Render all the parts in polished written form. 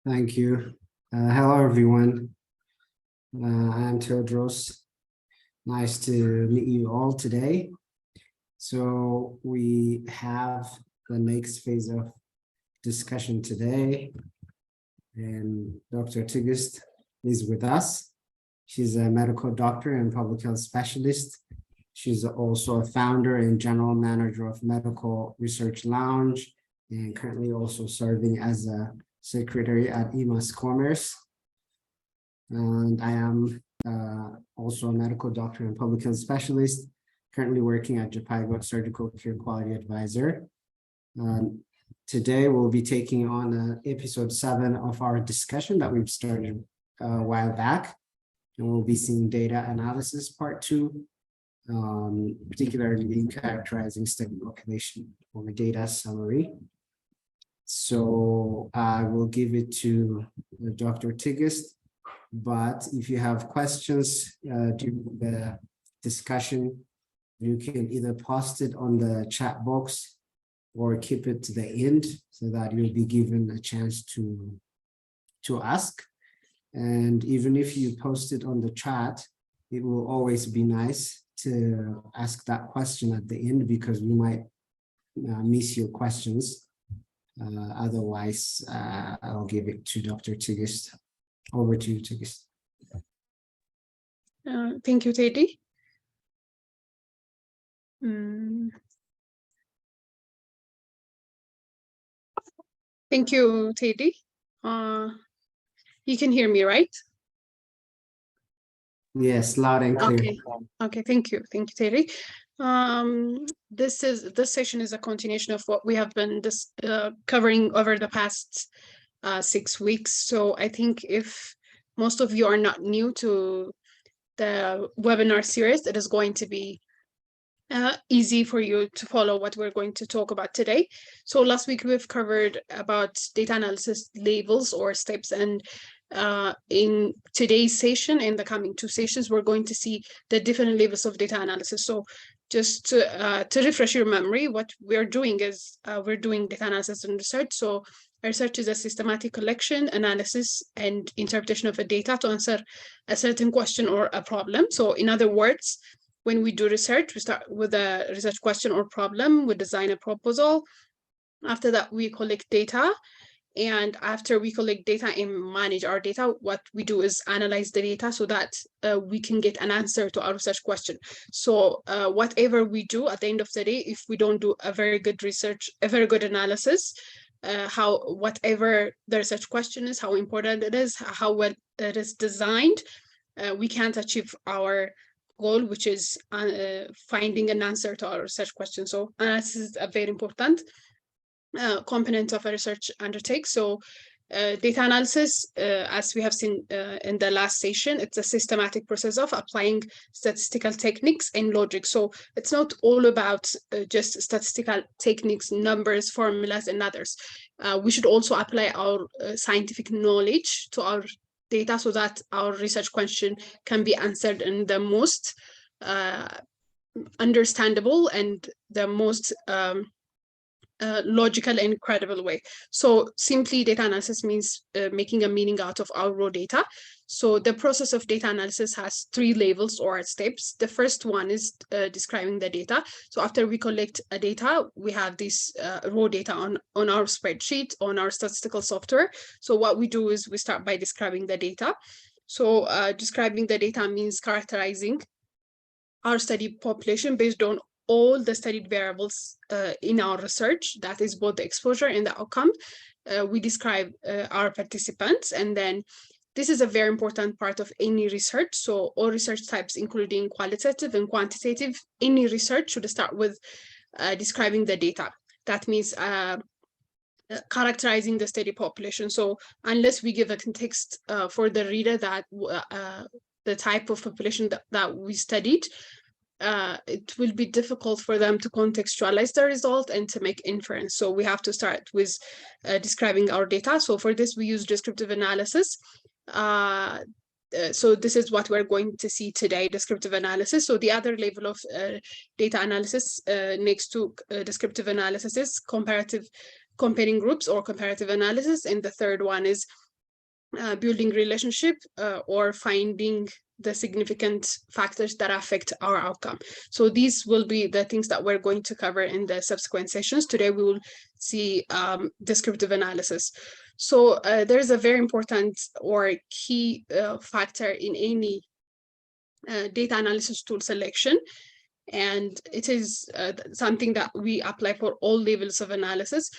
Thank you. Hello, everyone. I'm Teodros. Nice to meet you all today. So we have the next phase of discussion today, and Dr. Tigist is with us. She's a medical doctor and public health specialist. She's also a founder and general manager of Medical Research Lounge, and currently also serving as a secretary at EMAS Commerce. And I am also a medical doctor and public health specialist, currently working at Japago Surgical Care Quality Advisor. Today, we'll be taking on episode 7 of our discussion that we've started a while back. And we'll be seeing data analysis part 2, particularly in characterizing study population or data summary. So I will give it to Dr. Tigist, but if you have questions during the discussion, you can either post it on the chat box or keep it to the end so that you'll be given a chance to ask. And even if you post it on the chat, it will always be nice to ask that question at the end because we might miss your questions. Otherwise, I'll give it to Dr. Tigist. Over to you, Tigist. Thank you, Teddy. Thank you, Teddy. You can hear me, right? Yes, loud and clear. Okay, thank you, Teddy. This session is a continuation of what we have been covering over the past 6 weeks. So I think if most of you are not new to the webinar series, it is going to be easy for you to follow what we're going to talk about today. So last week we've covered about data analysis levels or steps, and in today's session, in the coming 2 sessions, we're going to see the different levels of data analysis. So just to refresh your memory, what we're doing is we're doing data analysis and research. So research is a systematic collection, analysis, and interpretation of a data to answer a certain question or a problem. So in other words, when we do research, we start with a research question or problem, we design a proposal. After that, we collect data. And after we collect data and manage our data, what we do is analyze the data so that we can get an answer to our research question. So whatever we do at the end of the day, if we don't do a very good research, a very good analysis, whatever the research question is, how important it is, how well it is designed, we can't achieve our goal, which is finding an answer to our research question. So analysis is a very important component of a research undertake. So data analysis, as we have seen in the last session, it's a systematic process of applying statistical techniques and logic. So it's not all about just statistical techniques, numbers, formulas, and others. We should also apply our scientific knowledge to our data so that our research question can be answered in the most understandable and the most logical and credible way. So simply data analysis means making a meaning out of our raw data. So the process of data analysis has 3 levels or steps. The first one is describing the data. So after we collect a data, we have this raw data on our spreadsheet, on our statistical software. So what we do is we start by describing the data. So describing the data means characterizing our study population based on all the studied variables in our research, that is both the exposure and the outcome. We describe our participants, and then this is a very important part of any research. So all research types, including qualitative and quantitative, any research should start with describing the data. That means characterizing the study population. So unless we give a context for the reader that the type of population that we studied, it will be difficult for them to contextualize the result and to make inference. So we have to start with describing our data. So for this, we use descriptive analysis. So this is what we're going to see today, descriptive analysis. So the other level of data analysis next to descriptive analysis is comparing groups or comparative analysis. And the third one is building relationship, or finding the significant factors that affect our outcome. So these will be the things that we're going to cover in the subsequent sessions. Today we will see descriptive analysis. So there's a very important or key factor in any data analysis tool selection, and it is something that we apply for all levels of analysis.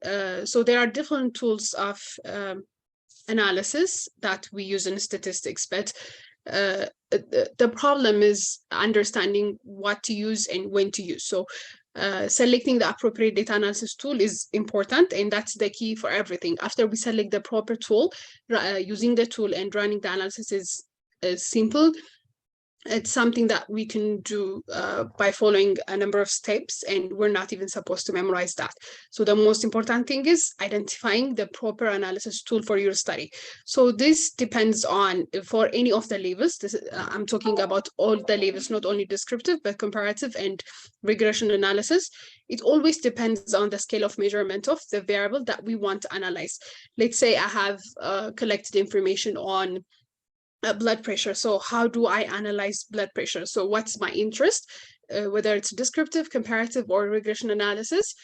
So there are different tools of analysis that we use in statistics, but the problem is understanding what to use and when to use. So selecting the appropriate data analysis tool is important, and that's the key for everything. After we select the proper tool, using the tool and running the analysis is simple. It's something that we can do by following a number of steps, and we're not even supposed to memorize that. So the most important thing is identifying the proper analysis tool for your study. So this depends on, for any of the levels, I'm talking about all the levels, not only descriptive, but comparative and regression analysis. It always depends on the scale of measurement of the variable that we want to analyze. Let's say I have collected information on blood pressure. So how do I analyze blood pressure? So what's my interest, whether it's descriptive, comparative, or regression analysis?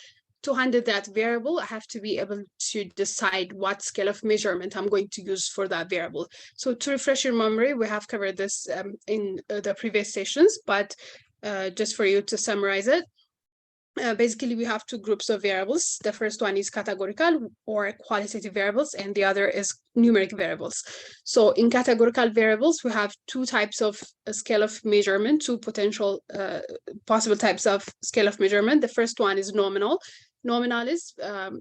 To handle that variable, I have to be able to decide what scale of measurement I'm going to use for that variable. So to refresh your memory, we have covered this in the previous sessions, but just for you to summarize it, basically, we have two groups of variables. The first one is categorical or qualitative variables, and the other is numeric variables. So in categorical variables, we have two types of scale of measurement, two potential possible types of scale of measurement. The first one is nominal. Nominal is,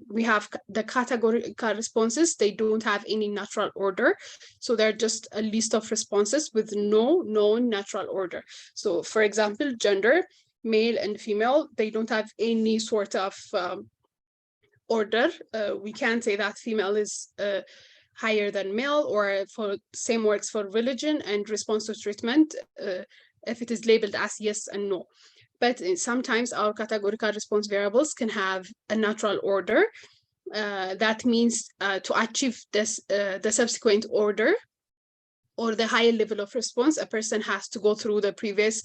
we have the categorical responses. They don't have any natural order. So they're just a list of responses with no known natural order. So for example, gender, male and female, they don't have any sort of order. We can't say that female is higher than male, or for same works for religion and response to treatment, if it is labeled as yes and no. But sometimes our categorical response variables can have a natural order. That means to achieve this, the subsequent order, or the higher level of response, a person has to go through the previous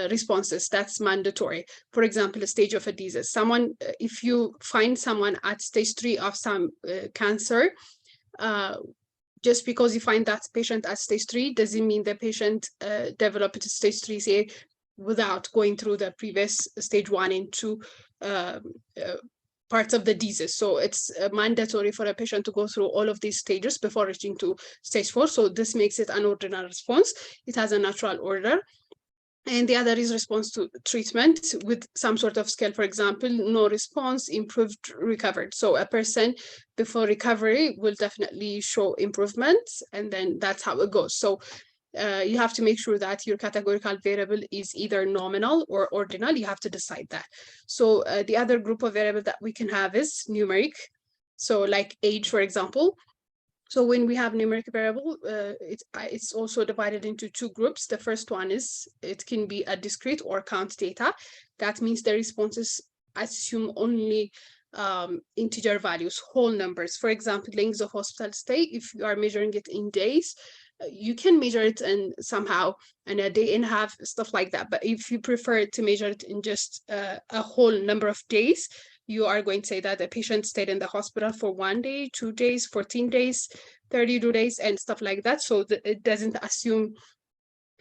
responses. That's mandatory. For example, a stage of a disease. Someone, if you find someone at stage 3 of some cancer, just because you find that patient at stage 3 doesn't mean the patient developed stage 3, say, without going through the previous stage 1 and 2 parts of the disease. So it's mandatory for a patient to go through all of these stages before reaching to stage 4. So this makes it an ordinal response. It has a natural order. And the other is response to treatment with some sort of scale. For example, no response, improved, recovered. So a person before recovery will definitely show improvement, and then that's how it goes. So you have to make sure that your categorical variable is either nominal or ordinal. You have to decide that. So the other group of variable that we can have is numeric. So like age, for example. So when we have numeric variable, it's also divided into two groups. The first one is, it can be a discrete or count data. That means the responses assume only integer values, whole numbers. For example, length of hospital stay, if you are measuring it in days, you can measure it in somehow in a day and a half, stuff like that. But if you prefer to measure it in just a whole number of days, you are going to say that the patient stayed in the hospital for 1 day, 2 days, 14 days, 32 days, and stuff like that. So it doesn't assume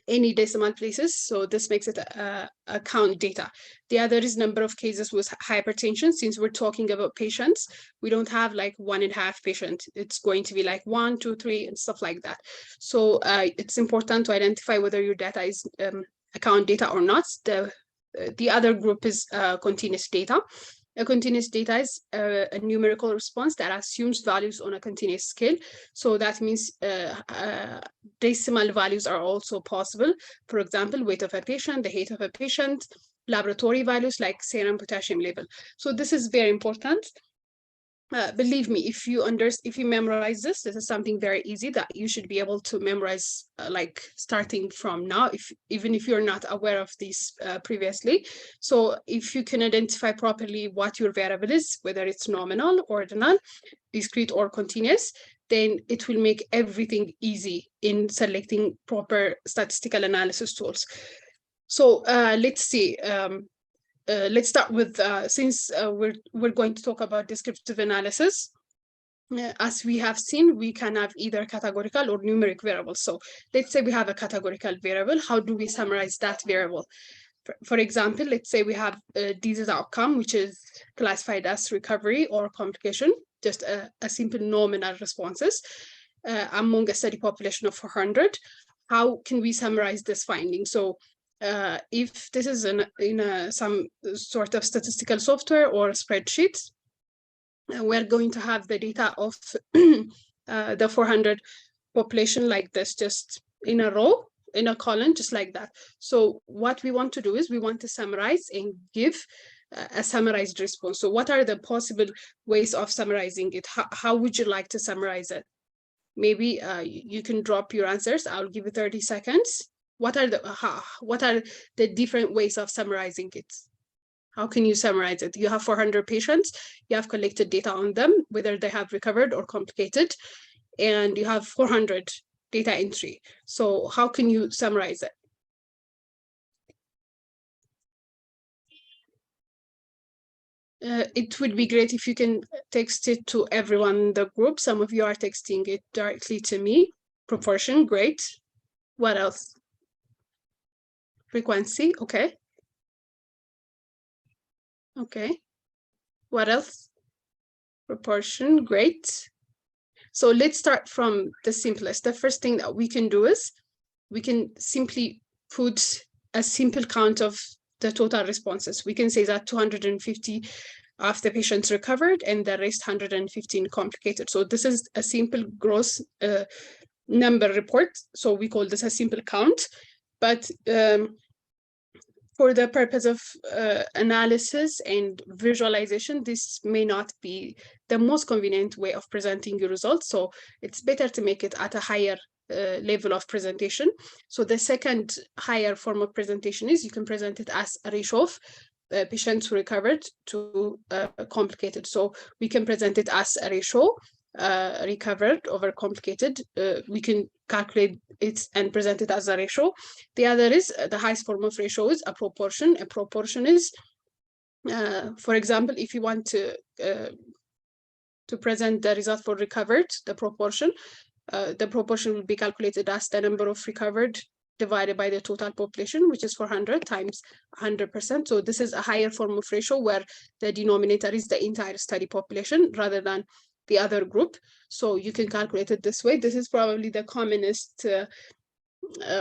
any decimal places. So this makes it a count data. The other is number of cases with hypertension. Since we're talking about patients, we don't have like 1.5 patient. It's going to be like 1, 2, 3, and stuff like that. So it's important to identify whether your data is account data or not. The other group is continuous data. A continuous data is a numerical response that assumes values on a continuous scale. So that means decimal values are also possible. For example, weight of a patient, the height of a patient, laboratory values like serum potassium level. So this is very important. Believe me, if you memorize this is something very easy that you should be able to memorize, like starting from now, even if you're not aware of these previously. So if you can identify properly what your variable is, whether it's nominal, ordinal, discrete, or continuous, then it will make everything easy in selecting proper statistical analysis tools. So let's see. Let's start with, since we're going to talk about descriptive analysis, as we have seen, we can have either categorical or numeric variables. So let's say we have a categorical variable. How do we summarize that variable? For example, let's say we have a disease outcome, which is classified as recovery or complication, just a simple nominal responses among a study population of 400. How can we summarize this finding? So if this is in some sort of statistical software or spreadsheets, we're going to have the data of the 400 population like this, just in a row, in a column, just like that. So what we want to do is we want to summarize and give a summarized response. So what are the possible ways of summarizing it? How would you like to summarize it? Maybe you can drop your answers. I'll give you 30 seconds. What are the different ways of summarizing it? How can you summarize it? You have 400 patients, you have collected data on them, whether they have recovered or complicated, and you have 400 data entry. So how can you summarize it? It would be great if you can text it to everyone in the group. Some of you are texting it directly to me. Proportion, great. What else? Frequency, okay. Okay. What else? Proportion, great. So let's start from the simplest. The first thing that we can do is we can simply put a simple count of the total responses. We can say that 250 of the patients recovered and the rest 115 complicated. So this is a simple gross number report. So we call this a simple count. But for the purpose of analysis and visualization, this may not be the most convenient way of presenting your results. So it's better to make it at a higher level of presentation. So the second higher form of presentation is you can present it as a ratio of patients who recovered to complicated. So we can present it as a ratio, recovered over complicated. We can calculate it and present it as a ratio. The other is the highest form of ratio is a proportion. A proportion is, for example, if you want to present the result for recovered, the proportion will be calculated as the number of recovered divided by the total population, which is 400 times 100%. So this is a higher form of ratio where the denominator is the entire study population rather than the other group. So you can calculate it this way. This is probably the commonest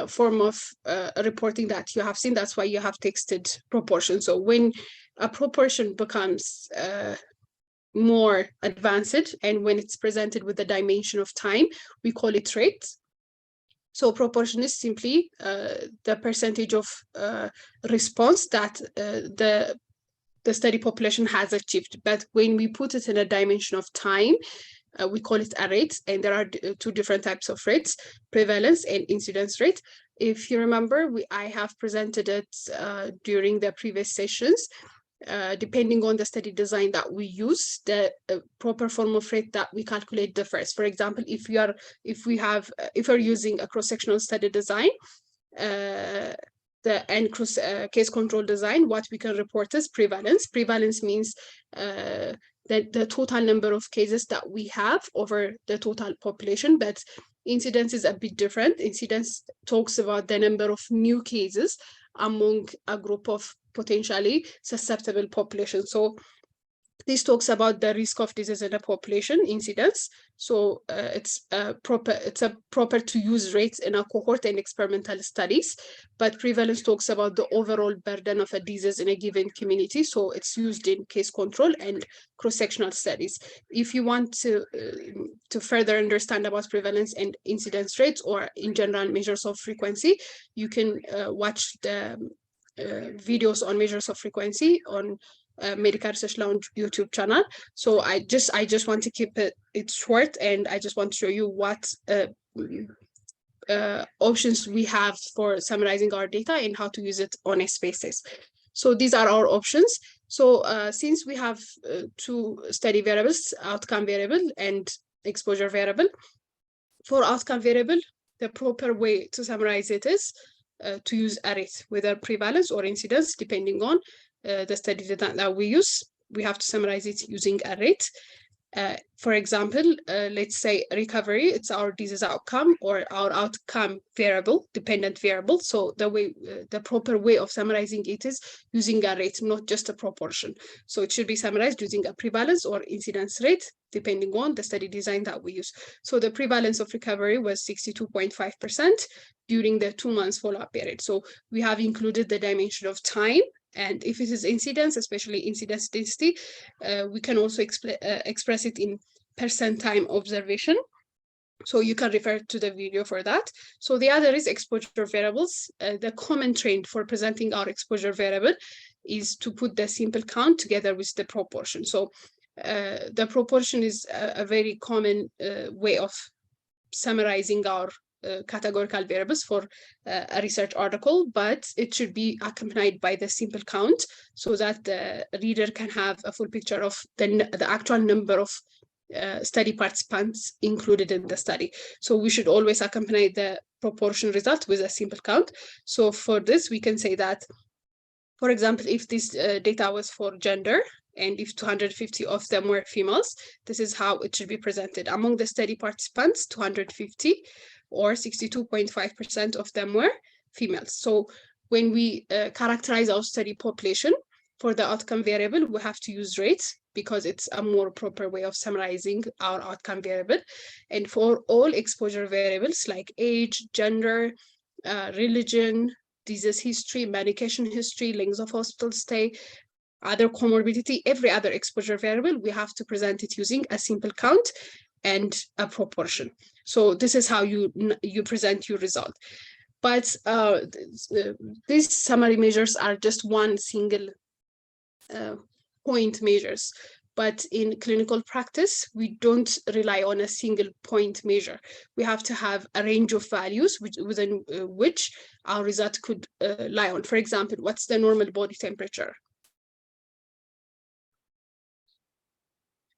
form of reporting that you have seen. That's why you have texted proportion. So when a proportion becomes more advanced and when it's presented with the dimension of time, we call it rate. So proportion is simply the percentage of response that the study population has achieved. But when we put it in a dimension of time, we call it a rate, and there are two different types of rates, prevalence and incidence rate. If you remember, I have presented it during the previous sessions. Depending on the study design that we use, the proper form of rate that we calculate differs. For example, if we're using a cross-sectional study design, case control design, what we can report is prevalence. Prevalence means that the total number of cases that we have over the total population, but incidence is a bit different. Incidence talks about the number of new cases among a group of potentially susceptible population. So this talks about the risk of disease in a population, incidence. So it's a proper to use rates in a cohort and experimental studies. But prevalence talks about the overall burden of a disease in a given community. So it's used in case control and cross-sectional studies. If you want to further understand about prevalence and incidence rates, or in general measures of frequency, you can watch the videos on measures of frequency on Medical Research Lounge YouTube channel. So I just want to keep it short, and I just want to show you what options we have for summarizing our data and how to use it on a basis. So these are our options. So since we have two study variables, outcome variable and exposure variable. For outcome variable, the proper way to summarize it is to use a rate, whether prevalence or incidence, depending on the study data that we use. We have to summarize it using a rate. For example, let's say recovery, it's our disease outcome or our outcome variable, dependent variable. So the proper way of summarizing it is using a rate, not just a proportion. So it should be summarized using a prevalence or incidence rate, depending on the study design that we use. So the prevalence of recovery was 62.5% during the 2 months follow-up period. So we have included the dimension of time. And if it is incidence, especially incidence density, we can also express it in percent time observation. So you can refer to the video for that. So the other is exposure variables. The common trend for presenting our exposure variable is to put the simple count together with the proportion. So the proportion is a very common way of summarizing our categorical variables for a research article, but it should be accompanied by the simple count so that the reader can have a full picture of the actual number of study participants included in the study. So we should always accompany the proportion result with a simple count. So for this, we can say that, for example, if this data was for gender, and if 250 of them were females, this is how it should be presented. Among the study participants, 250 or 62.5% of them were females. So when we characterize our study population for the outcome variable, we have to use rates because it's a more proper way of summarizing our outcome variable. And for all exposure variables like age, gender, religion, disease history, medication history, length of hospital stay, other comorbidity, every other exposure variable, we have to present it using a simple count and a proportion. So this is how you present your result. But these summary measures are just one single point measures. But in clinical practice, we don't rely on a single point measure. We have to have a range of values within which our result could lie on. For example, what's the normal body temperature?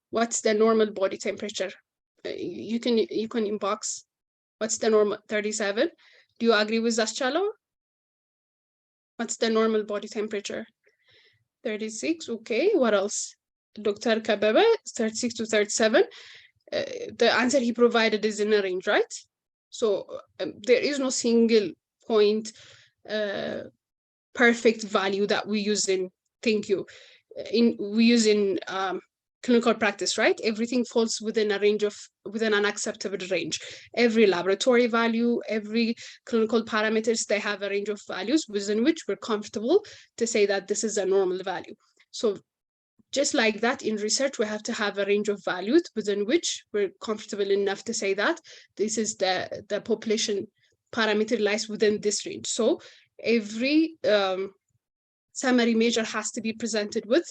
What's the normal body temperature? You can inbox. What's the normal? 37. Do you agree with Zaschalo? What's the normal body temperature? 36. Okay. What else? Dr. Kabebe, 36 to 37. The answer he provided is in a range, right? So there is no single point perfect value that we use in. Thank you. We use in clinical practice, right? Everything falls within an acceptable range. Every laboratory value, every clinical parameters, they have a range of values within which we're comfortable to say that this is a normal value. So just like that, in research, we have to have a range of values within which we're comfortable enough to say that this is the population parameter lies within this range. So every summary measure has to be presented with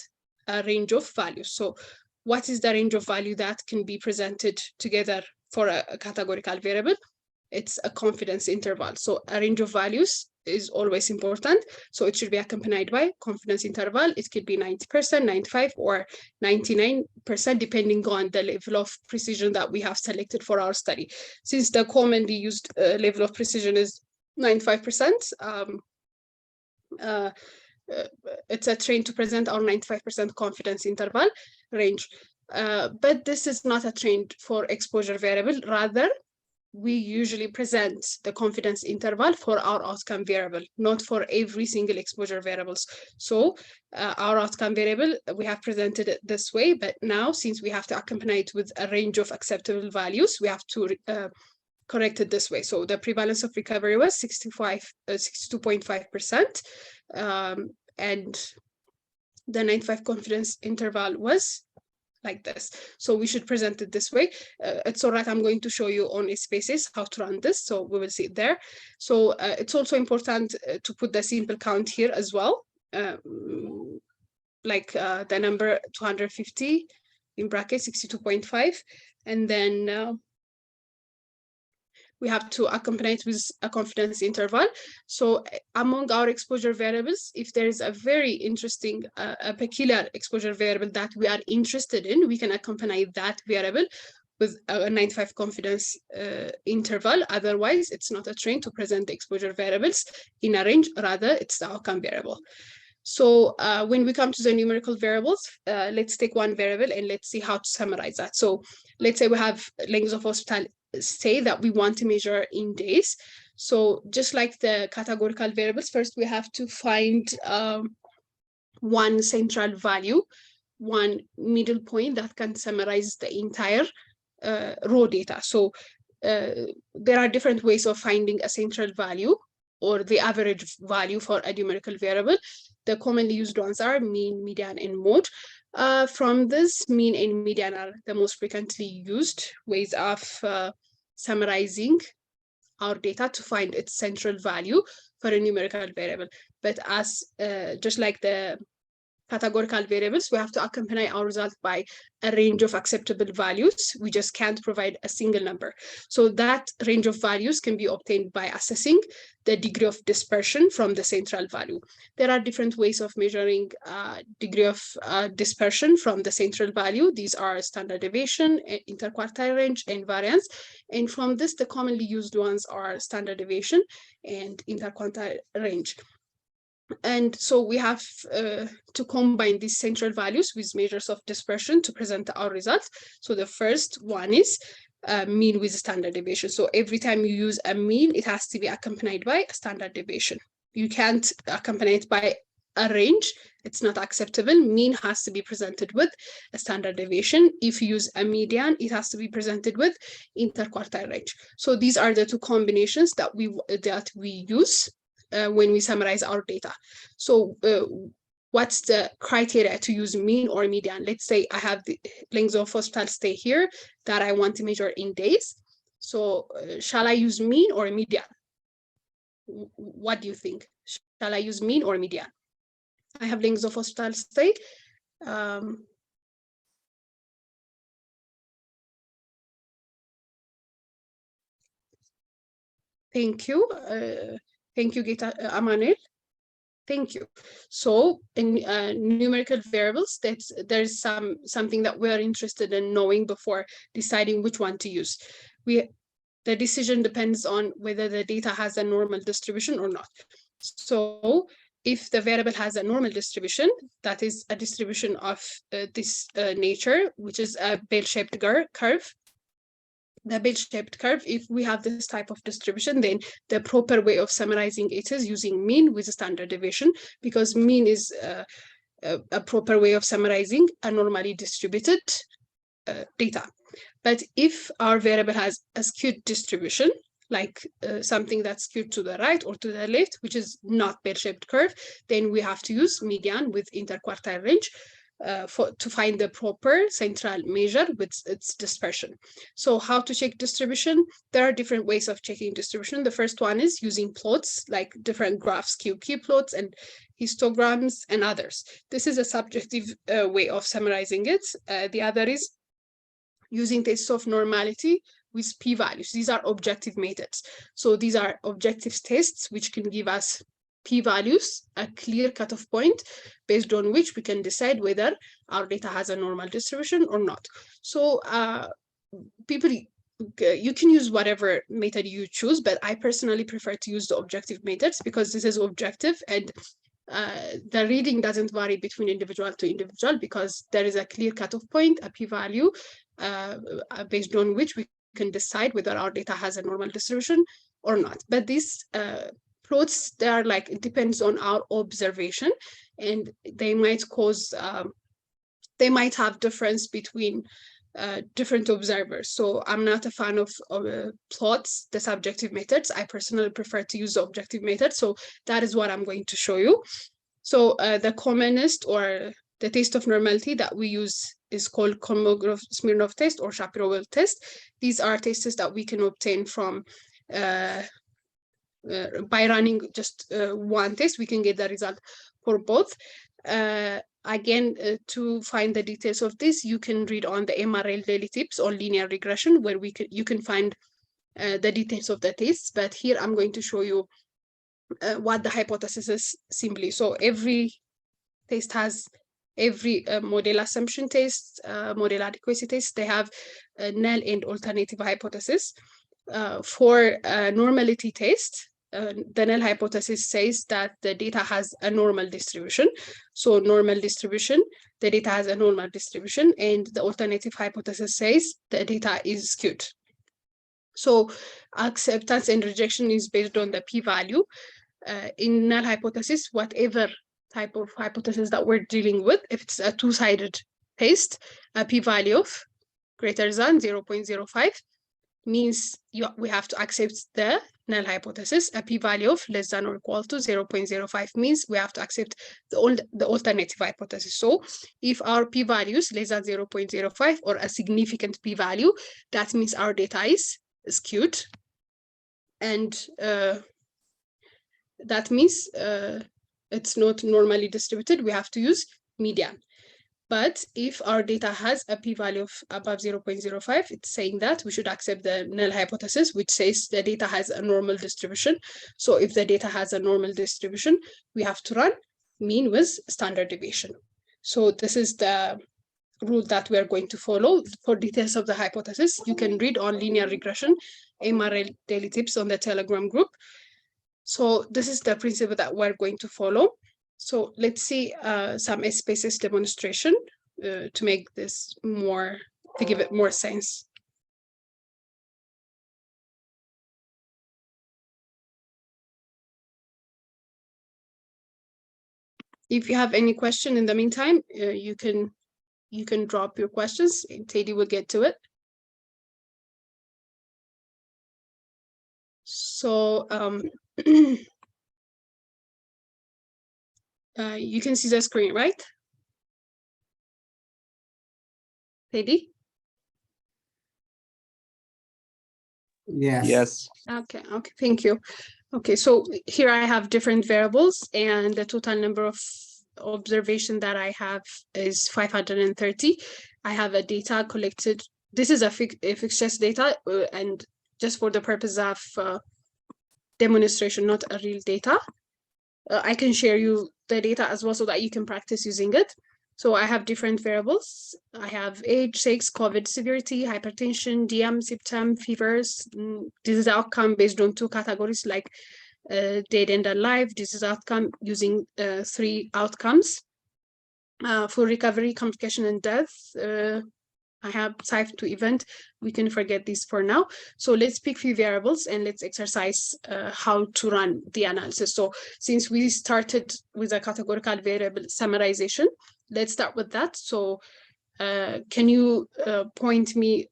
a range of values. So what is the range of value that can be presented together for a categorical variable? It's a confidence interval. So a range of values is always important. So it should be accompanied by confidence interval. It could be 90%, 95, or 99%, depending on the level of precision that we have selected for our study. Since the commonly used level of precision is 95%, it's a trend to present our 95% confidence interval range. But this is not a trend for exposure variable. Rather, we usually present the confidence interval for our outcome variable, not for every single exposure variables. So our outcome variable, we have presented it this way, but now since we have to accompany it with a range of acceptable values, we have to correct it this way. So the prevalence of recovery was 62.5%, and the 95 confidence interval was like this. So we should present it this way. It's all right. I'm going to show you on a spaces how to run this. So we will see it there. So it's also important to put the simple count here as well. Like the number 250 in bracket 62.5. And then we have to accompany it with a confidence interval. So among our exposure variables, if there is a very interesting, a peculiar exposure variable that we are interested in, we can accompany that variable with a 95 confidence interval. Otherwise, it's not a train to present the exposure variables in a range, rather it's the outcome variable. So when we come to the numerical variables, let's take one variable and let's see how to summarize that. So let's say we have length of hospital stay that we want to measure in days. So just like the categorical variables, first we have to find one central value, one middle point that can summarize the entire raw data. So there are different ways of finding a central value or the average value for a numerical variable. The commonly used ones are mean, median, and mode. From this, mean and median are the most frequently used ways of summarizing our data to find its central value for a numerical variable. But as just like the categorical variables, we have to accompany our result by a range of acceptable values. We just can't provide a single number. So that range of values can be obtained by assessing the degree of dispersion from the central value. There are different ways of measuring degree of dispersion from the central value. These are standard deviation, interquartile range, and variance. And from this, the commonly used ones are standard deviation and interquartile range. And so we have to combine these central values with measures of dispersion to present our results. So the first one is mean with standard deviation. So every time you use a mean, it has to be accompanied by a standard deviation. You can't accompany it by a range. It's not acceptable. Mean has to be presented with a standard deviation. If you use a median, it has to be presented with interquartile range. So these are the two combinations that we use when we summarize our data. So what's the criteria to use mean or median? Let's say I have the length of hospital stay here that I want to measure in days. So shall I use mean or median? What do you think? Shall I use mean or median? I have length of hospital stay. Thank you. Thank you, Gita Amanil. Thank you. So in numerical variables, there's something that we're interested in knowing before deciding which one to use. The decision depends on whether the data has a normal distribution or not. So if the variable has a normal distribution, that is a distribution of this nature, which is a bell-shaped curve, the bell-shaped curve, if we have this type of distribution, then the proper way of summarizing it is using mean with a standard deviation, because mean is a proper way of summarizing a normally distributed data. But if our variable has a skewed distribution, like something that's skewed to the right or to the left, which is not bell-shaped curve, then we have to use median with interquartile range to find the proper central measure with its dispersion. So how to check distribution? There are different ways of checking distribution. The first one is using plots, like different graphs, QQ plots and histograms and others. This is a subjective way of summarizing it. The other is using tests of normality with p-values. These are objective methods. So these are objective tests which can give us p-values, a clear cutoff point based on which we can decide whether our data has a normal distribution or not. So you can use whatever method you choose, but I personally prefer to use the objective methods because this is objective and the reading doesn't vary between individual to individual because there is a clear cutoff point, a p-value, based on which we can decide whether our data has a normal distribution or not. But these plots, they are like, it depends on our observation, and they might cause, they might have difference between different observers. So I'm not a fan of plots, the subjective methods. I personally prefer to use the objective method. So that is what I'm going to show you. So the commonest or the test of normality that we use is called Kolmogorov-Smirnov test or Shapiro-Wilk test. These are tests that we can obtain from by running just one test. We can get the result for both. Again, to find the details of this, you can read on the MRL daily tips on linear regression, where you can find the details of the tests. But here I'm going to show you what the hypothesis is simply. So every test has every model assumption test, model adequacy test, they have a null and alternative hypothesis. For a normality test, the null hypothesis says that the data has a normal distribution. So normal distribution, the data has a normal distribution, and the alternative hypothesis says the data is skewed. So acceptance and rejection is based on the p-value. In null hypothesis, whatever type of hypothesis that we're dealing with, if it's a two-sided test, a p-value of greater than 0.05 means we have to accept the null hypothesis. A p-value of less than or equal to 0.05 means we have to accept the alternative hypothesis. So if our p-value is less than 0.05 or a significant p-value, that means our data is skewed. And that means it's not normally distributed. We have to use median. But if our data has a p-value of above 0.05, it's saying that we should accept the null hypothesis, which says the data has a normal distribution. So if the data has a normal distribution, we have to run mean with standard deviation. So this is the rule that we are going to follow. For details of the hypothesis, you can read on linear regression, MRL daily tips on the Telegram group. So this is the principle that we're going to follow. So let's see some spaces demonstration to make this more, to give it more sense. If you have any question in the meantime, you can drop your questions and Teddy will get to it. So you can see the screen, right? Teddy? Yes. Yes. Okay, thank you. Okay, so here I have different variables and the total number of observation that I have is 530. I have a data collected. This is a fixed data and just for the purpose of demonstration, not a real data. I can share you the data as well so that you can practice using it. So I have different variables. I have age, sex, COVID severity, hypertension, DM, symptom, fevers, disease outcome based on two categories like dead and alive, disease outcome using 3 outcomes. For recovery, complication, and death, I have type 2 event. We can forget this for now. So let's pick few variables and let's exercise how to run the analysis. So since we started with a categorical variable summarization, let's start with that. So can you point me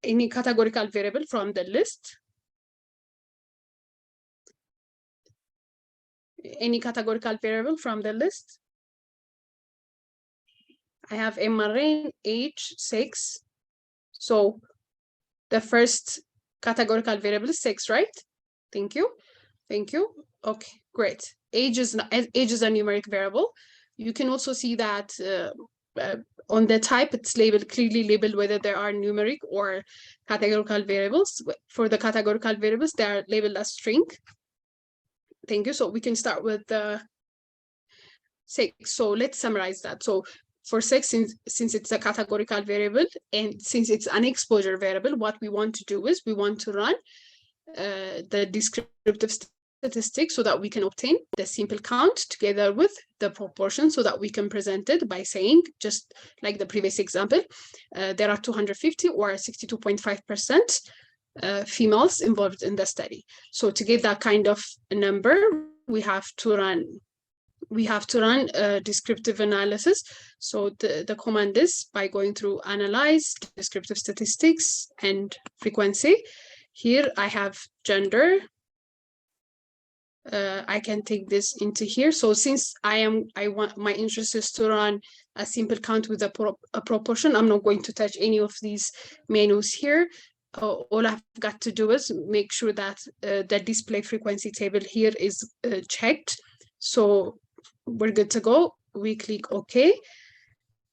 any categorical variable from the list? Any categorical variable from the list? I have MRN, age, sex. So the first categorical variable is sex, right? Thank you. Thank you. Okay, great. Age is a numeric variable. You can also see that on the type, it's clearly labeled whether there are numeric or categorical variables. For the categorical variables, they are labeled as string. Thank you. So we can start with the sex. So let's summarize that. So for sex, since it's a categorical variable and since it's an exposure variable, what we want to do is we want to run the descriptive statistics so that we can obtain the simple count together with the proportion so that we can present it by saying, just like the previous example, there are 250 or 62.5% females involved in the study. So to get that kind of number, we have to run a descriptive analysis. So the command is by going through analyze, descriptive statistics, and frequency. Here I have gender. I can take this into here. So since my interest is to run a simple count with a proportion, I'm not going to touch any of these menus here. All I've got to do is make sure that the display frequency table here is checked. So we're good to go. We click OK.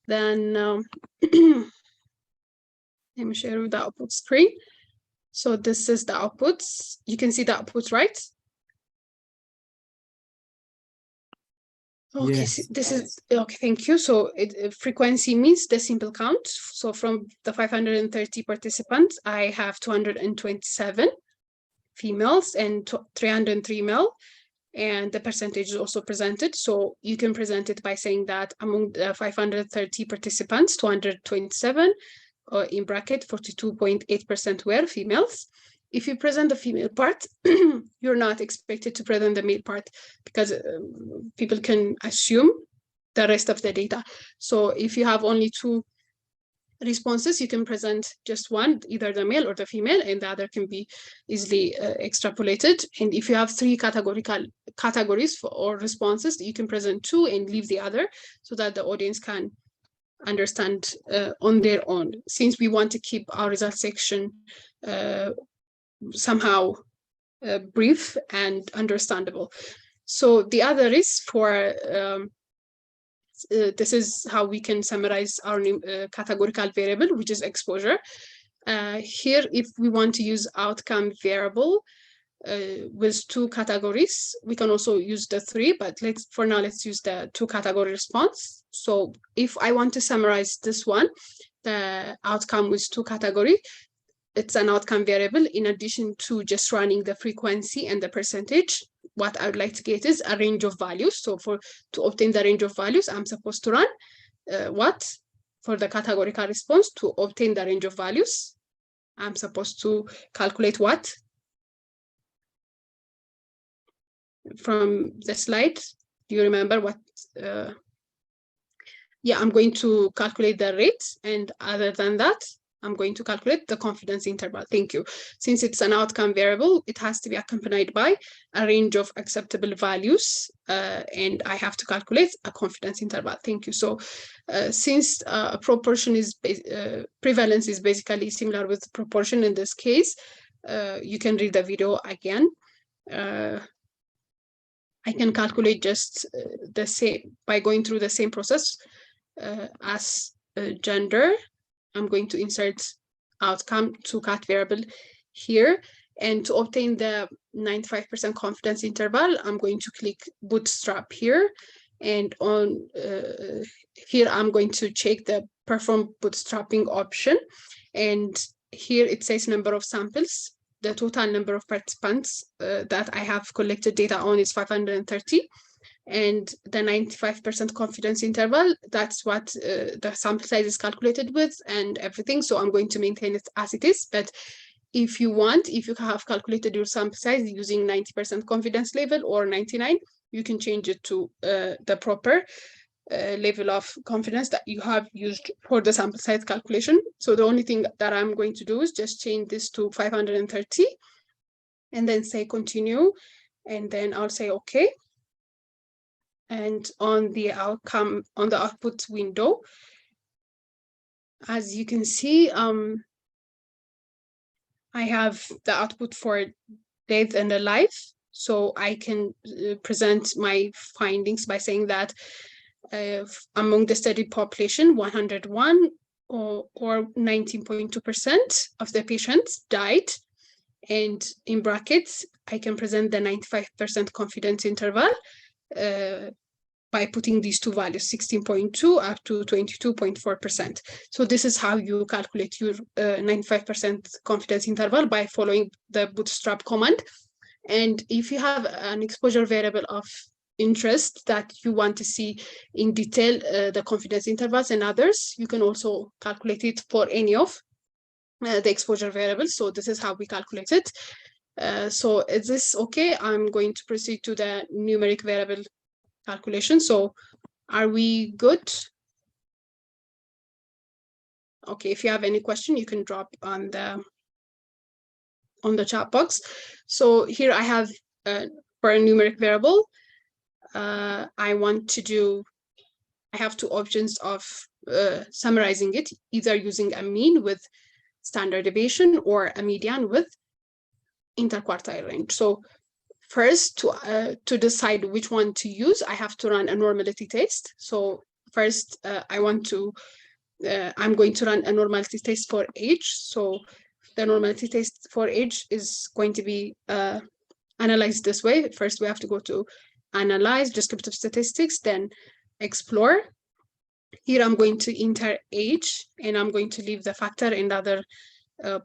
Then let me share the output screen. So this is the outputs. You can see the outputs, right? Okay, so Yes. this is okay. Thank you. So frequency means the simple count. So from the 530 participants, I have 227 females and 303 male, and the percentage is also presented. So you can present it by saying that among the 530 participants, 227, in bracket 42.8% were females. If you present the female part, you're not expected to present the male part because people can assume the rest of the data. So if you have only two responses, you can present just one, either the male or the female, and the other can be easily extrapolated. And if you have three categories or responses, you can present two and leave the other so that the audience can understand on their own, since we want to keep our result section somehow brief and understandable. So the other is for this is how we can summarize our categorical variable, which is exposure. Here, if we want to use outcome variable with two categories, we can also use the three, but for now, let's use the two category response. So if I want to summarize this one, the outcome with two category, it's an outcome variable in addition to just running the frequency and the percentage. What I would like to get is a range of values. So to obtain the range of values, I'm supposed to run what? For the categorical response, to obtain the range of values, I'm supposed to calculate what? From the slide, do you remember what? Yeah, I'm going to calculate the rate, and other than that, I'm going to calculate the confidence interval. Thank you. Since it's an outcome variable, it has to be accompanied by a range of acceptable values, and I have to calculate a confidence interval. Thank you. So since proportion is prevalence is basically similar with proportion in this case, you can read the video again. I can calculate just the same by going through the same process as gender. I'm going to insert outcome to cat variable here. And to obtain the 95% confidence interval, I'm going to click bootstrap here. And on here, I'm going to check the perform bootstrapping option. And here it says number of samples. The total number of participants that I have collected data on is 530. And the 95% confidence interval, that's what the sample size is calculated with and everything. So I'm going to maintain it as it is. But if you want, if you have calculated your sample size using 90% confidence level or 99, you can change it to the proper level of confidence that you have used for the sample size calculation. So the only thing that I'm going to do is just change this to 530 and then say continue. And then I'll say, okay. And on the outcome, on the output window, as you can see, I have the output for dead and alive. So I can present my findings by saying that among the studied population, 101 or 19.2% of the patients died. And in brackets, I can present the 95% confidence interval by putting these two values, 16.2 up to 22.4%. So this is how you calculate your 95% confidence interval by following the bootstrap command. And if you have an exposure variable of interest that you want to see in detail, the confidence intervals and others, you can also calculate it for any of the exposure variables. So this is how we calculate it. So is this okay? I'm going to proceed to the numeric variable calculation. So are we good? Okay, if you have any question, you can drop on the chat box. So here I have for a numeric variable, I have two options of summarizing it, either using a mean with standard deviation or a median with interquartile range. So first, to decide which one to use, I have to run a normality test. So first, I'm going to run a normality test for age. So the normality test for age is going to be analyzed this way. First, we have to go to analyze, descriptive statistics, then explore. Here I'm going to enter age, and I'm going to leave the factor and other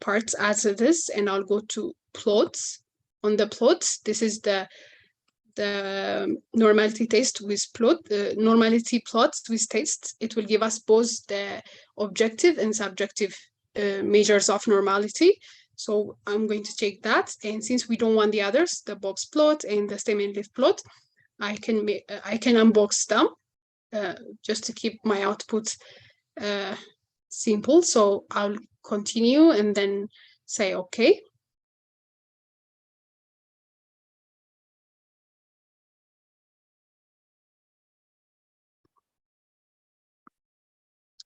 parts as it is, and I'll go to plots. On the plots, this is the normality test with plot, normality plots with tests. It will give us both the objective and subjective measures of normality. So I'm going to check that. And since we don't want the others, the box plot and the stem and leaf plot, I can unbox them just to keep my output simple. So I'll continue and then say okay.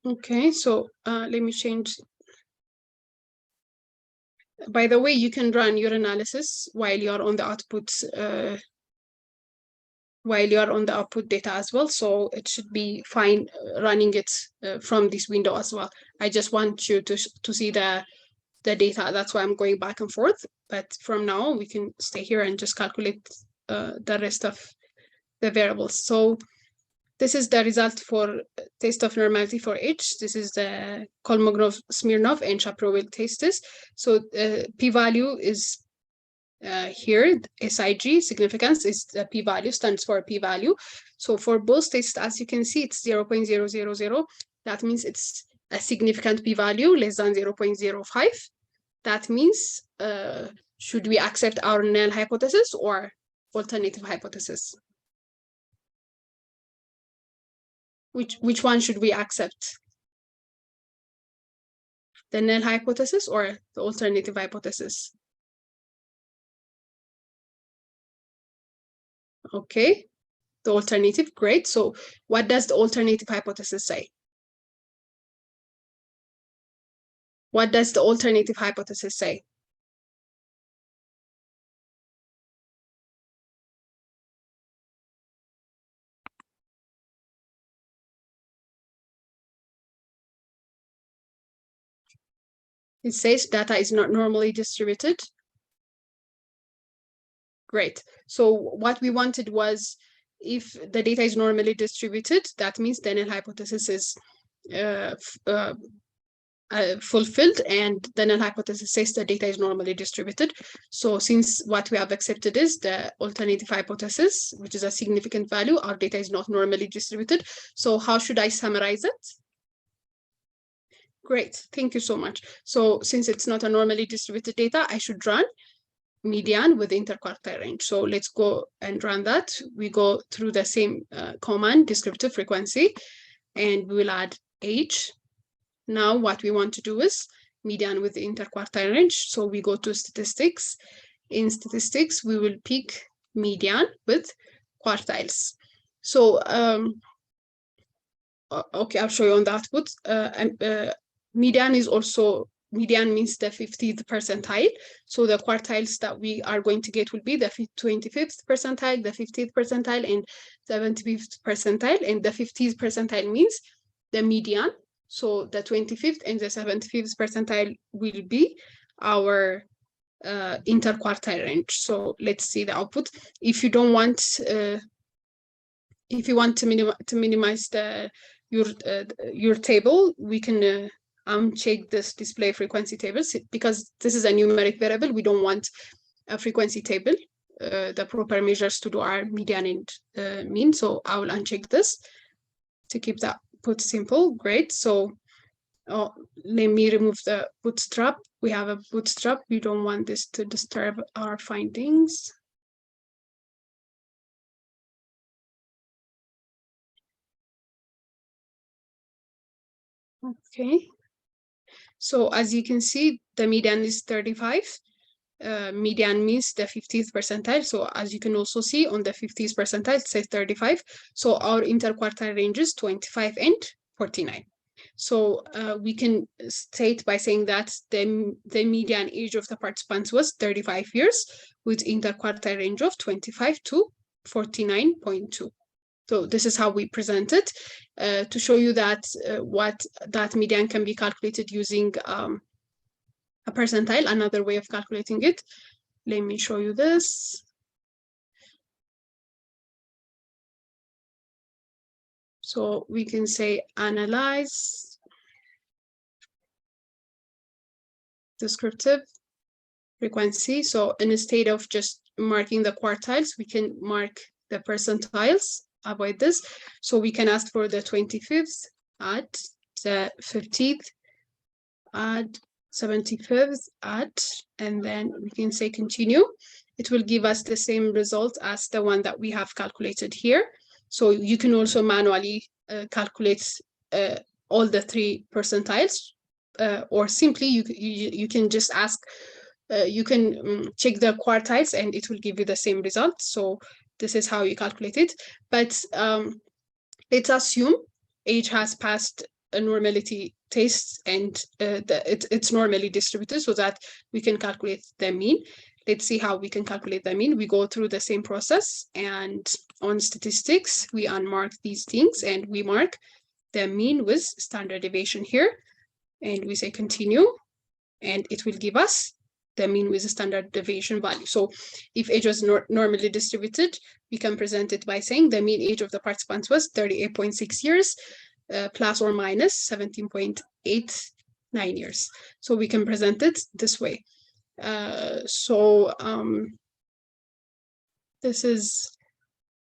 Okay, so let me change. By the way, you can run your analysis while you're on the output data as well. So it should be fine running it from this window as well. I just want you to see the data. That's why I'm going back and forth. But from now, we can stay here and just calculate the rest of the variables. So this is the result for test of normality for H. This is the Kolmogorov, Smirnov, and Shaprowil tests. So p-value is here. SIG, significance, is the p-value, stands for p-value. So for both tests, as you can see, it's 0.000. That means it's a significant p-value less than 0.05. That means, should we accept our null hypothesis or alternative hypothesis? Which one should we accept? The null hypothesis or the alternative hypothesis? Okay, the alternative, great. So what does the alternative hypothesis say? What does the alternative hypothesis say? It says data is not normally distributed. Great. So what we wanted was, if the data is normally distributed, that means the null hypothesis is fulfilled, and the null hypothesis says the data is normally distributed. So since what we have accepted is the alternative hypothesis, which is a significant value, our data is not normally distributed. So how should I summarize it? Great, thank you so much. So since it's not a normally distributed data, I should run median with interquartile range. So let's go and run that. We go through the same command, descriptive frequency, and we will add age. Now what we want to do is median with the interquartile range. So we go to statistics. In statistics, we will pick median with quartiles. So, okay, I'll show you on the output. Median is also, median means the 50th percentile. So the quartiles that we are going to get will be the 25th percentile, the 50th percentile, and 75th percentile. And the 50th percentile means the median. So the 25th and the 75th percentile will be our interquartile range. So let's see the output. If you don't want, if you want to minimize your table, we can uncheck this display frequency tables, because this is a numeric variable. We don't want a frequency table. The proper measures to do are median and mean. So I will uncheck this to keep that output simple. Great. So let me remove the bootstrap. We have a bootstrap. We don't want this to disturb our findings. Okay. So as you can see, the median is 35. Median means the 50th percentile. So as you can also see on the 50th percentile, it says 35. So our interquartile range is 25 and 49. So we can state by saying that the median age of the participants was 35 years with interquartile range of 25 to 49.2. So this is how we present it to show you that what that median can be calculated using a percentile, another way of calculating it. Let me show you this. So we can say analyze descriptive frequency. So instead of just marking the quartiles, we can mark the percentiles, avoid this. So we can ask for the 25th, add the 50th, add 75th, add, and then we can say continue. It will give us the same result as the one that we have calculated here. So you can also manually calculate all the 3 percentiles, or simply you can just ask, you can check the quartiles and it will give you the same result. So this is how you calculate it. But let's assume age has passed a normality test and it's normally distributed so that we can calculate the mean. Let's see how we can calculate the mean. We go through the same process, and on statistics, we unmark these things and we mark the mean with standard deviation here. And we say continue, and it will give us the mean with a standard deviation value. So if age was normally distributed, we can present it by saying the mean age of the participants was 38.6 years, plus or minus 17.89 years. So we can present it this way. This is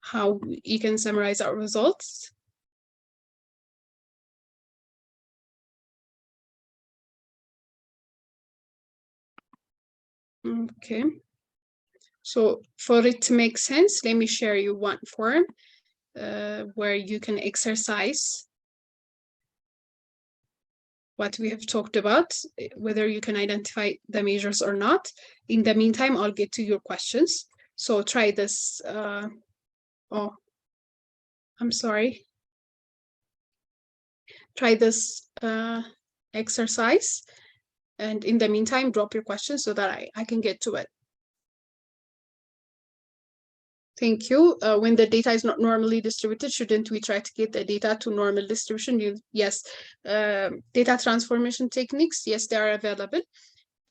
how you can summarize our results. Okay. So for it to make sense, let me share you one form where you can exercise what we have talked about, whether you can identify the measures or not. In the meantime, I'll get to your questions. So try this. Oh, I'm sorry. Try this exercise. And in the meantime, drop your questions so that I can get to it. Thank you. When the data is not normally distributed, shouldn't we try to get the data to normal distribution? Yes. Data transformation techniques, yes, they are available,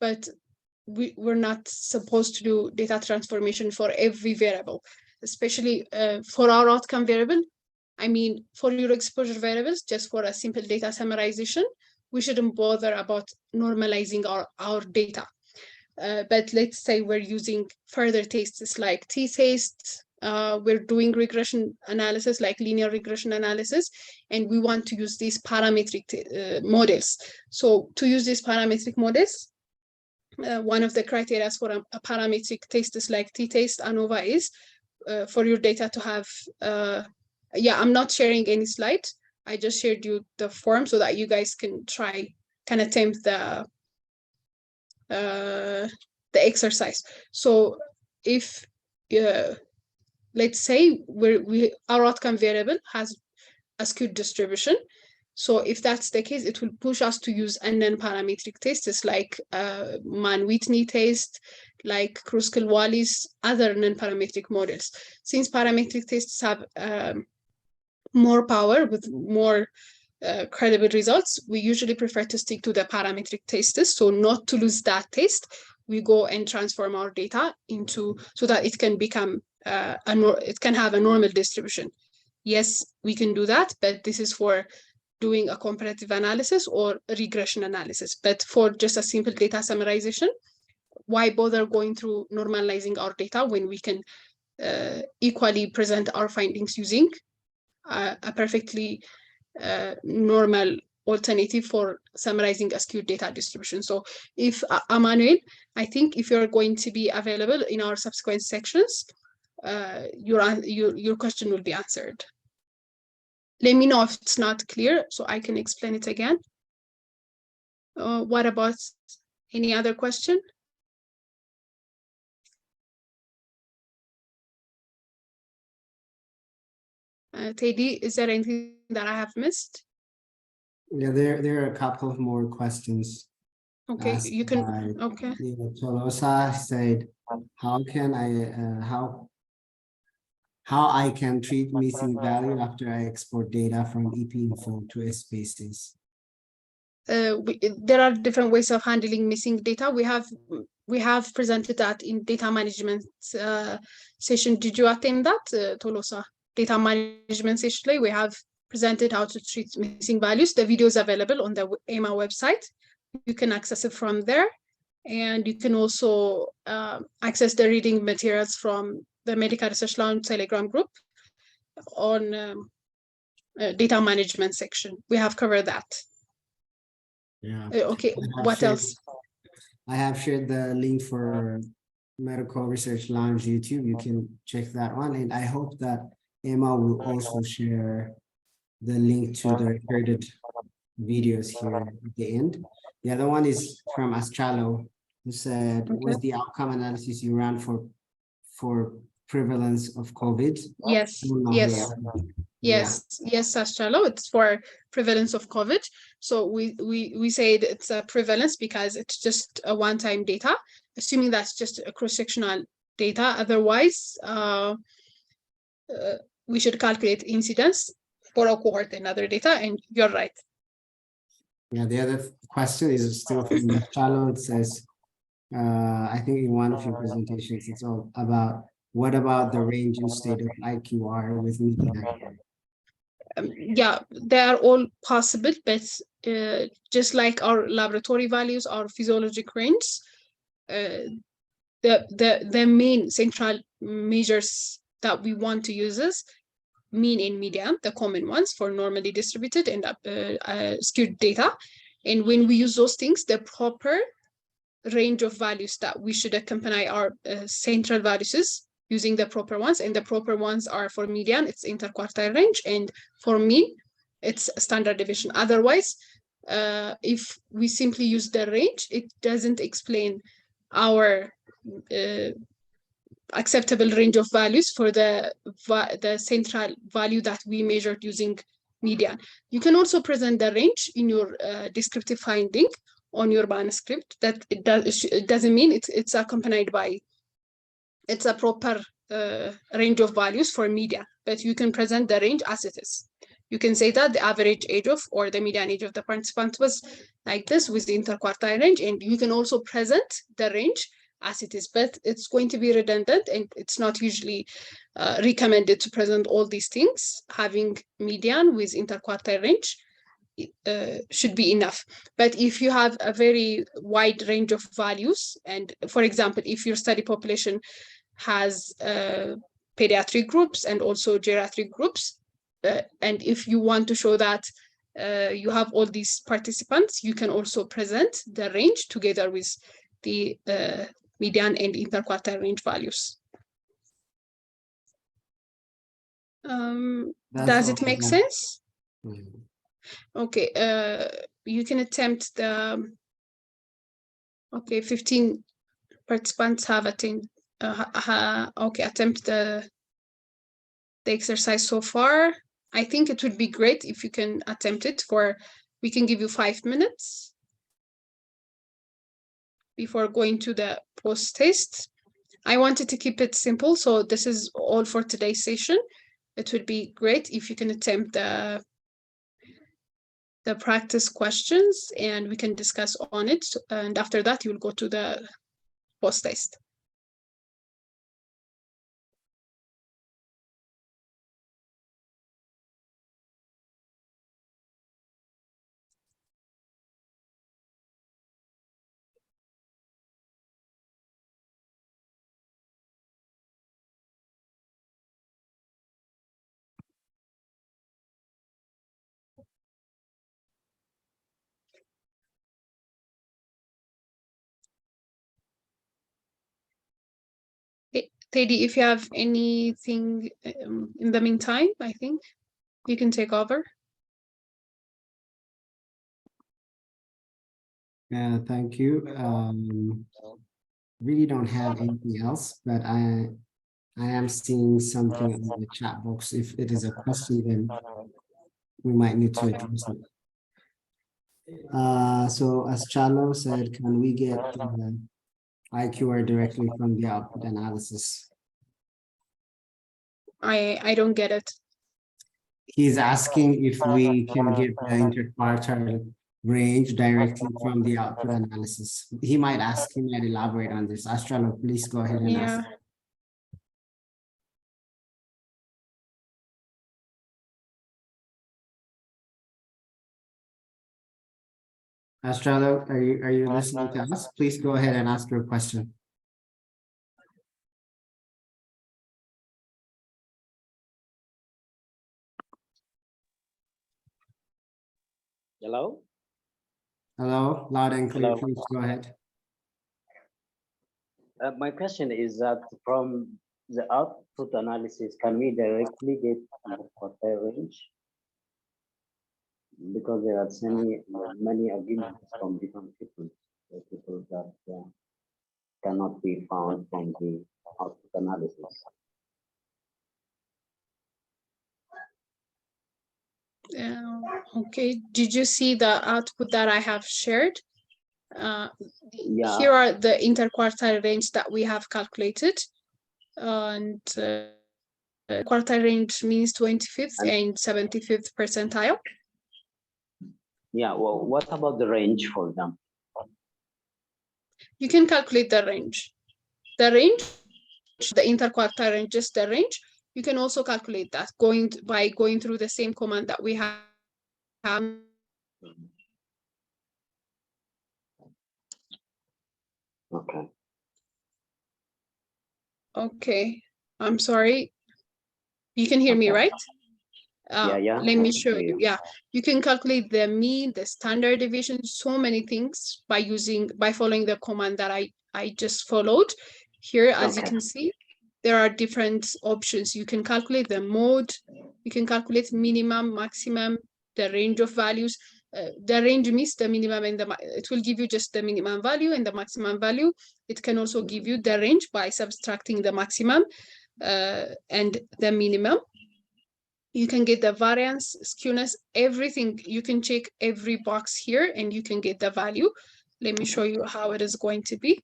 but we're not supposed to do data transformation for every variable, especially for our outcome variable. I mean, for your exposure variables, just for a simple data summarization, we shouldn't bother about normalizing our data. But let's say we're using further tests like t-tests, we're doing regression analysis like linear regression analysis, and we want to use these parametric models. So to use these parametric models, one of the criteria for a parametric test is like t-test ANOVA is for your data to have, yeah, I'm not sharing any slide. I just shared you the form so that you guys can attempt the exercise. So if let's say our outcome variable has a skewed distribution, so if that's the case, it will push us to use a non-parametric tests like Mann-Whitney test, like Kruskal-Wallis, other non-parametric models. Since parametric tests have more power with more credible results, we usually prefer to stick to the parametric tests. So not to lose that test, we go and transform our data into so that it can become it can have a normal distribution. Yes, we can do that, but this is for doing a comparative analysis or regression analysis. But for just a simple data summarization, why bother going through normalizing our data when we can equally present our findings using a perfectly normal alternative for summarizing a skewed data distribution. So if Emmanuel, I think if you're going to be available in our subsequent sections, your question will be answered. Let me know if it's not clear so I can explain it again. What about any other question? Teddy, is there anything that I have missed? Yeah, there are a couple of more questions. Okay, you can. Okay. Tolosa said, "How can I can treat missing value after I export data from EP info to SBasis?" There are different ways of handling missing data. We have presented that in data management session. Did you attend that, Tolosa? Data management session. We have presented how to treat missing values. The video is available on the EMA website. You can access it from there. And you can also access the reading materials from the Medical Research Lounge Telegram group on data management section. We have covered that. Yeah. Okay, what else? I have shared the link for Medical Research Lounge YouTube. You can check that one. And I hope that Emma will also share the link to the recorded videos here at the end. The other one is from Astralo, who said, was the outcome analysis you ran for prevalence of COVID? Yes, yes. Yes, yes, Astralo, it's for prevalence of COVID. So we said it's a prevalence because it's just a one-time data, assuming that's just a cross-sectional data. Otherwise, we should calculate incidence for a cohort and other data, and you're right. Yeah, the other question is still from Astralo. It says, I think in one of your presentations, it's all about what about the range and state of IQR with median? Yeah, they are all possible, but just like our laboratory values, our physiologic range, the main central measures that we want to use is mean and median, the common ones for normally distributed and skewed data. And when we use those things, the proper range of values that we should accompany our central values is using the proper ones, and the proper ones are for median, it's interquartile range, and for mean, it's standard deviation. Otherwise, if we simply use the range, it doesn't explain our acceptable range of values for the central value that we measured using median. You can also present the range in your descriptive finding on your manuscript. That it doesn't mean it's accompanied by it's a proper range of values for median, but you can present the range as it is. You can say that the average age of or the median age of the participant was like this with the interquartile range, and you can also present the range as it is, but it's going to be redundant and it's not usually recommended to present all these things. Having median with interquartile range should be enough. But if you have a very wide range of values, and for example, if your study population has pediatric groups and also geriatric groups, and if you want to show that you have all these participants, you can also present the range together with the median and interquartile range values. Does it make sense? Okay, you can attempt the, okay, 15 participants have attained, okay, attempt the exercise so far. I think it would be great if you can attempt it we can give you 5 minutes before going to the post-test. I wanted to keep it simple, so this is all for today's session. It would be great if you can attempt the practice questions and we can discuss on it. And after that, you will go to the post-test. Teddy, if you have anything in the meantime, I think you can take over. Yeah, thank you. Really don't have anything else, but I am seeing something in the chat box. If it is a question, then we might need to address it. So as Chalo said, can we get the IQR directly from the output analysis? I don't get it. He's asking if we can get the interquartile range directly from the output analysis. He might ask, he might elaborate on this. Astralo, please go ahead and ask. Estrella, are you listening to us? Please go ahead and ask your question. Hello? Hello, loud and clear, Hello. please go ahead. My question is that from the output analysis, can we directly get the quartile range? Because there are many arguments from different people that cannot be found from the output analysis. Okay, did you see the output that I have shared? Yeah. Here are the interquartile range that we have calculated. And quartile range means 25th and 75th percentile. Yeah, well, what about the range for them? You can calculate the range. The range, the interquartile range, just the range. You can also calculate that by going through the same command that we have. Okay. Okay, I'm sorry. You can hear me, right? Yeah. Let me show you. Yeah, you can calculate the mean, the standard deviation, so many things by following the command that I just followed. Here, as you can see, there are different options. You can calculate the mode, you can calculate minimum, maximum, the range of values. The range means the minimum and it will give you just the minimum value and the maximum value. It can also give you the range by subtracting the maximum and the minimum. You can get the variance, skewness, everything. You can check every box here and you can get the value. Let me show you how it is going to be.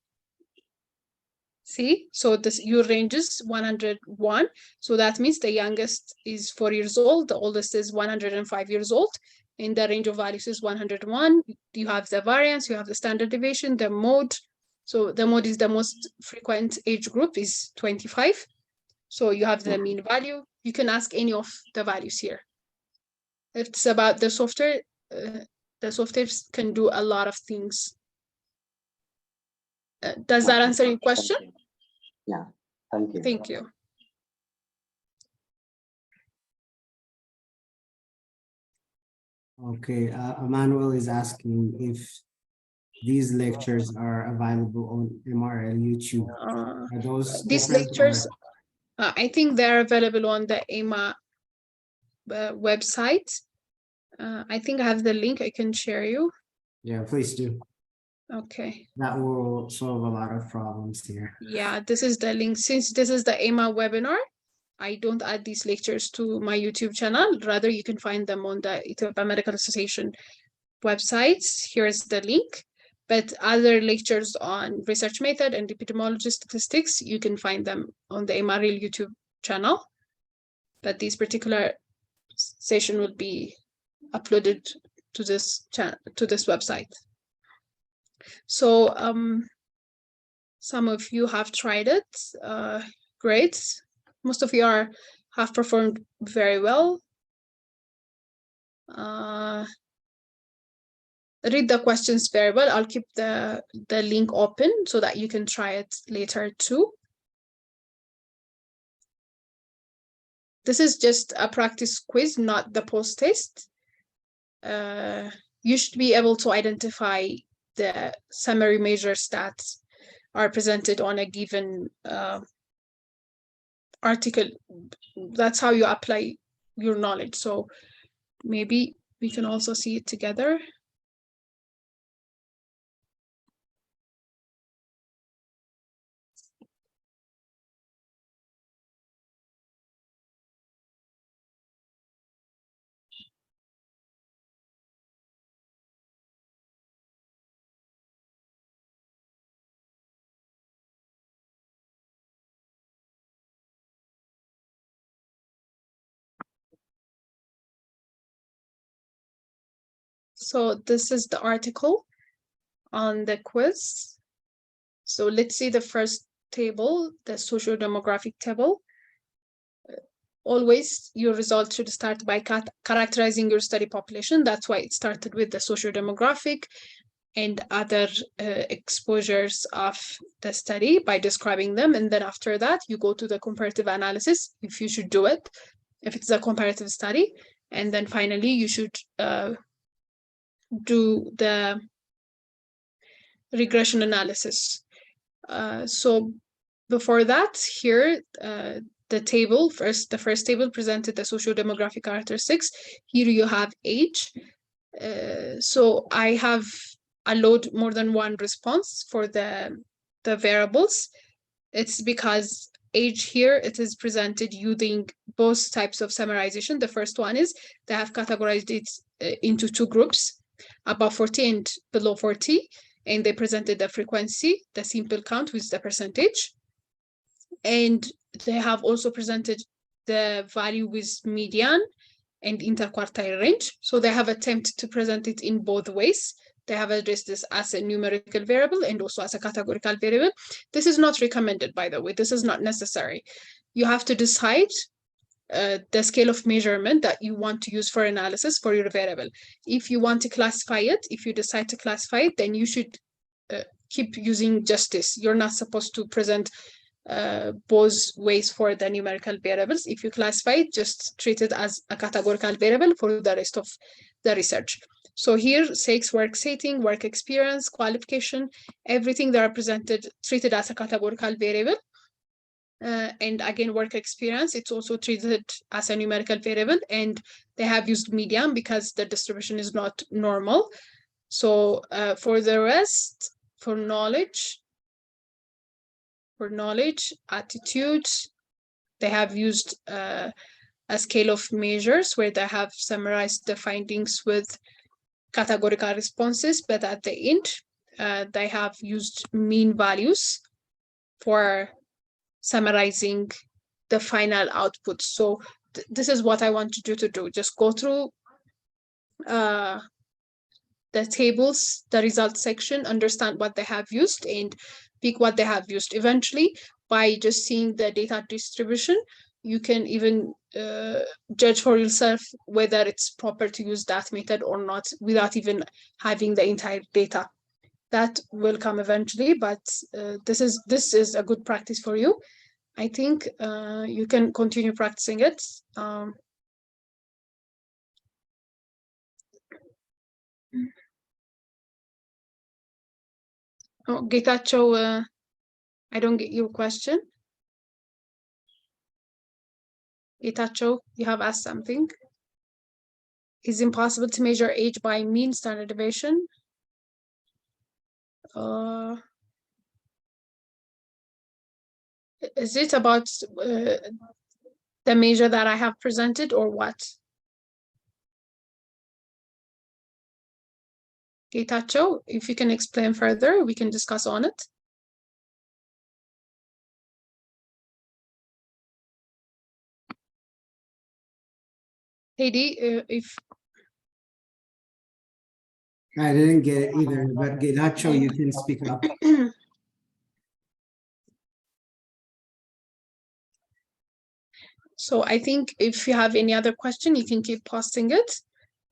See, so your range is 101. So that means the youngest is 4 years old, the oldest is 105 years old, and the range of values is 101. You have the variance, you have the standard deviation, the mode. So the mode is the most frequent age group is 25. So you have the mean value. You can ask any of the values here. It's about the software. The software can do a lot of things. Does that answer your question? Yeah, thank you. Thank you. Okay, Emmanuel is asking if these lectures are available on MRL YouTube. Are those These different lectures, I think they're available on the EMA website. I think I have the link I can share you. Yeah, please do. Okay. That will solve a lot of problems here. Yeah, this is the link. Since this is the EMA webinar, I don't add these lectures to my YouTube channel. Rather, you can find them on the Ethiopia Medical Association websites. Here's the link. But other lectures on research method and epidemiology statistics, you can find them on the MRL YouTube channel. But this particular session will be uploaded to this channel, to this website. So some of you have tried it. Great. Most of you have performed very well. Read the questions very well. I'll keep the link open so that you can try it later too. This is just a practice quiz, not the post-test. You should be able to identify the summary measures that are presented on a given article. That's how you apply your knowledge. So maybe we can also see it together. So this is the article on the quiz. So let's see the first table, the socio-demographic table. Always your results should start by characterizing your study population. That's why it started with the socio-demographic. and other exposures of the study by describing them. And then after that, you go to the comparative analysis, if you should do it, if it's a comparative study. And then finally, you should do the regression analysis. So before that, here, the table, the first table presented the socio-demographic characteristics. Here you have age. So I have allowed more than one response for the variables. It's because age here, it is presented using both types of summarization. The first one is they have categorized it into two groups, above 40 and below 40. And they presented the frequency, the simple count with the percentage. And they have also presented the value with median and interquartile range. So they have attempted to present it in both ways. They have addressed this as a numerical variable and also as a categorical variable. This is not recommended, by the way. This is not necessary. You have to decide the scale of measurement that you want to use for analysis for your variable. If you want to classify it, if you decide to classify it, then you should keep using just this. You're not supposed to present both ways for the numerical variables. If you classify it, just treat it as a categorical variable for the rest of the research. So here, sex, work setting, work experience, qualification, everything that are presented, treated as a categorical variable. And again, work experience, it's also treated as a numerical variable, and they have used median because the distribution is not normal. So for the rest, for knowledge, attitude, they have used a scale of measures where they have summarized the findings with categorical responses, but at the end, they have used mean values for summarizing the final output. So this is what I want you to do. Just go through the tables, the result section, understand what they have used and pick what they have used. Eventually, by just seeing the data distribution, you can even judge for yourself whether it's proper to use that method or not without even having the entire data. That will come eventually, but this is a good practice for you. I think you can continue practicing it. Oh, Getacho, I don't get your question. Getacho, you have asked something. Is it impossible to measure age by mean standard deviation? Is it about the measure that I have presented or what? Getacho, if you can explain further, we can discuss on it. Heidi, if I didn't get it either, but Getacho, you can speak up. So I think if you have any other question, you can keep posting it.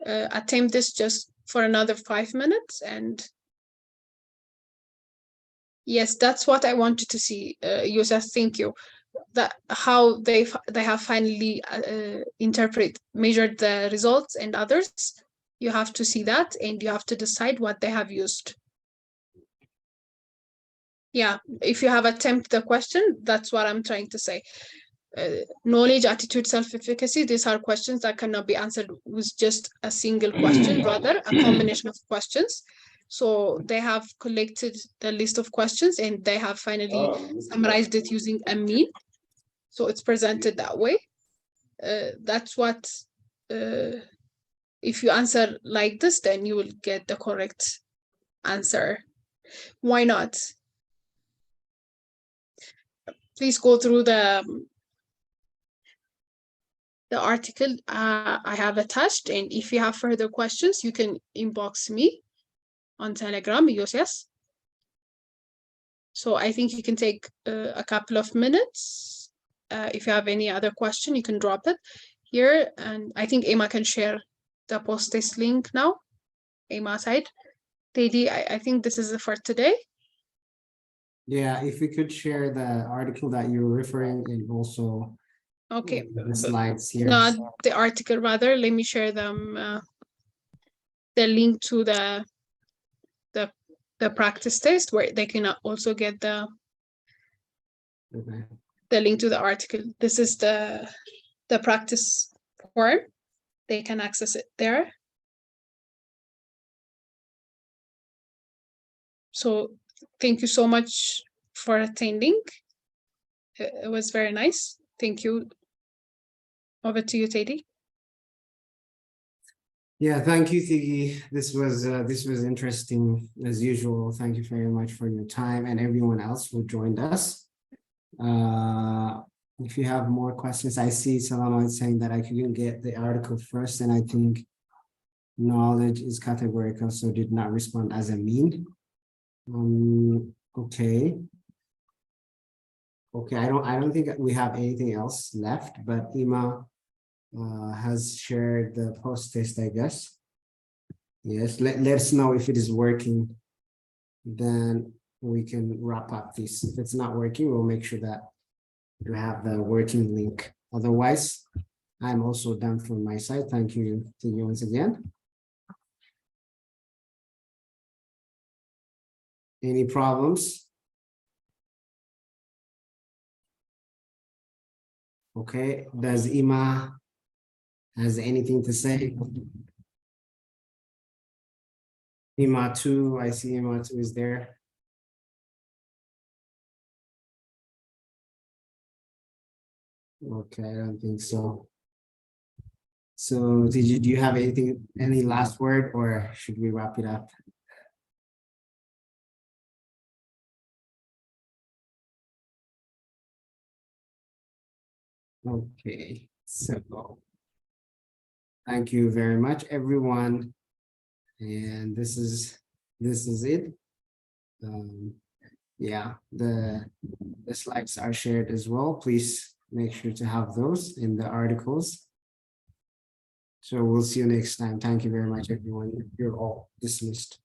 Attempt this just for another 5 minutes, and yes, that's what I wanted to see. Yusuf, thank you. That how they have finally measured the results and others. You have to see that, and you have to decide what they have used. Yeah, if you have attempted the question, that's what I'm trying to say. Knowledge, attitude, self-efficacy, these are questions that cannot be answered with just a single question, rather a combination of questions. So they have collected the list of questions and they have finally summarized it using a mean. So it's presented that way. That's what, if you answer like this, then you will get the correct answer. Why not? Please go through the article I have attached, and if you have further questions, you can inbox me on Telegram, yes. So I think you can take a couple of minutes. If you have any other question, you can drop it here, and I think Emma can share the post-test link now. Emma side. Teddy, I think this is for today. Yeah, if we could share the article that you're referring and also Okay. the slides here. Not the article, rather. Let me share them. The link to the practice test where they can also get the Okay. the link to the article. This is the practice form. They can access it there. So thank you so much for attending. It was very nice. Thank you. Over to you, Teddy. Yeah, thank you, Tiggy. This was interesting as usual. Thank you very much for your time and everyone else who joined us. If you have more questions, I see Salama saying that I couldn't get the article first, and I think knowledge is categorical, so did not respond as a mean. Okay. Okay, I don't think we have anything else left, but Ima has shared the post test, I guess. Yes, let us know if it is working, then we can wrap up this. If it's not working, we'll make sure that you have the working link. Otherwise, I'm also done from my side. Thank you to you once again. Any problems? Okay, does Ima has anything to say? Ima 2, I see Ima 2 is there. Okay, I don't think so. So do you have anything, any last word, or should we wrap it up? Okay, so thank you very much, everyone. And this is it. Yeah, the slides are shared as well. Please make sure to have those in the articles. So we'll see you next time. Thank you very much, everyone. You're all dismissed.